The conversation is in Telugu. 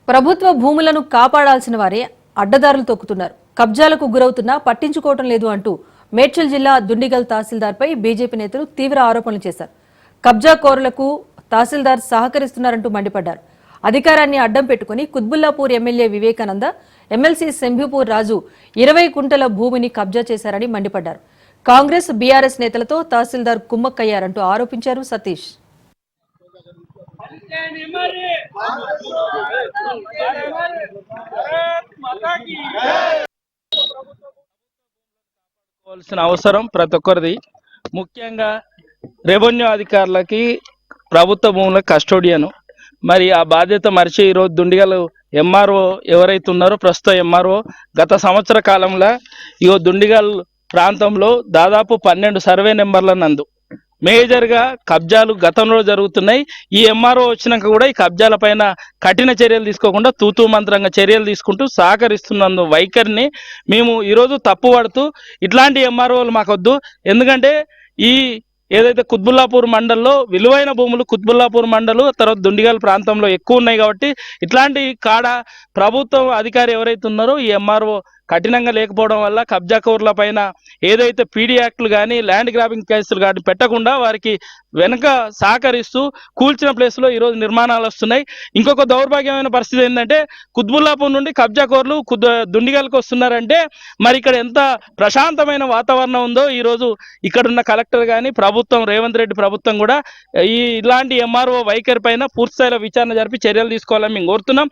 ప్రభుత్వ భూములను కాపాడాల్సిన వారే అడ్డదారులు తొక్కుతున్నారు. కబ్జాలకు గురవుతున్నా పట్టించుకోవటం లేదు అంటూ మేడ్చల్ జిల్లా దుండిగల్ తహసీల్దార్పై బీజేపీ నేతలు తీవ్ర ఆరోపణలు చేశారు. కబ్జాకోరులకు తహసీల్దార్ సహకరిస్తున్నారంటూ మండిపడ్డారు. అధికారాన్ని అడ్డం పెట్టుకుని కుత్బుల్లాపూర్ ఎమ్మెల్యే వివేకానంద, ఎమ్మెల్సీ శంభుపూర్ రాజు 20 కుంటల భూమిని కబ్జా చేశారని మండిపడ్డారు. కాంగ్రెస్, బీఆర్ఎస్ నేతలతో తహసీల్దార్ కుమ్మక్కయ్యారంటూ ఆరోపించారు సతీష్. అవసరం ప్రతి ఒక్కరిది. ముఖ్యంగా రెవెన్యూ అధికారులకి ప్రభుత్వ భూముల కస్టోడియన్ మరి ఆ బాధ్యత మరిచి ఈరోజు దుండిగల్ ఎంఆర్ఓ ఎవరైతే ఉన్నారో ప్రస్తుత ఎంఆర్ఓ గత సంవత్సర కాలంలో దుండిగల్ ప్రాంతంలో దాదాపు 12 సర్వే నెంబర్ల నందు మేజర్గా కబ్జాలు గతంలో జరుగుతున్నాయి. ఈ ఎంఆర్ఓ వచ్చినాక కూడా ఈ కబ్జాల పైన కఠిన చర్యలు తీసుకోకుండా తూతూ మంత్రంగా చర్యలు తీసుకుంటూ సహకరిస్తున్నందు వైఖరిని మేము ఈరోజు తప్పుపడుతూ ఇట్లాంటి ఎంఆర్ఓలు మాకొద్దు. ఎందుకంటే ఈ ఏదైతే కుత్బుల్లాపూర్ మండల్లో విలువైన భూములు కుత్బుల్లాపూర్ మండలు తర్వాత దుండిగల్ ప్రాంతంలో ఎక్కువ ఉన్నాయి కాబట్టి ఇట్లాంటి కాడ ప్రభుత్వం అధికారి ఎవరైతే ఉన్నారో ఈ ఎంఆర్ఓ కఠినంగా లేకపోవడం వల్ల కబ్జాకోర్ల పైన ఏదైతే పీడీ యాక్టులు కానీ ల్యాండ్ గ్రాబింగ్ కేసులు కానీ పెట్టకుండా వారికి వెనుక సహకరిస్తూ కూల్చిన ప్లేస్లో ఈరోజు నిర్మాణాలు వస్తున్నాయి. ఇంకొక దౌర్భాగ్యమైన పరిస్థితి ఏంటంటే కుత్బుల్లాపూర్ నుండి కబ్జాకోర్లు దుండిగల్కి వస్తున్నారంటే మరి ఇక్కడ ఎంత ప్రశాంతమైన వాతావరణం ఉందో ఈరోజు ఇక్కడున్న కలెక్టర్ కానీ ప్రభుత్వం రేవంత్ రెడ్డి ప్రభుత్వం కూడా ఇలాంటి ఎంఆర్ఓ వైఖరి పైన పూర్తిస్థాయిలో విచారణ జరిపి చర్యలు తీసుకోవాలని మేము కోరుతున్నాం.